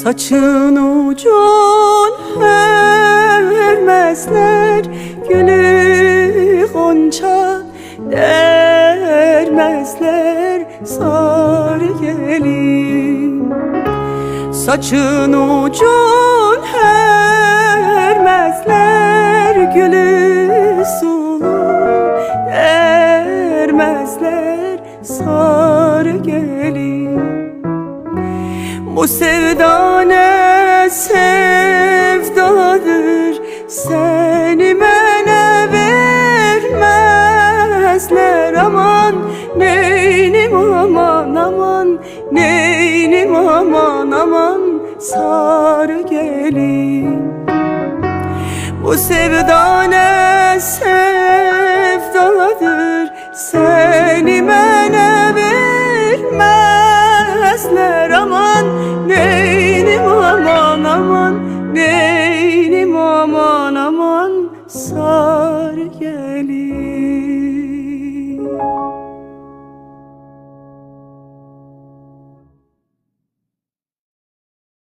Saçın ucun örmezler, gülü gonca dermezler sarı gelin. Saçın ucun örmezler, gülü sulu dermezler sarı gelin. Bu sevda ne sevdadır, seni bana vermezler. Aman neynim aman aman, neynim aman aman sarı gelin. Bu sevda ne sevdadır, seni bana vermezler. Aman neynim aman aman, neynim aman aman sarı gelin.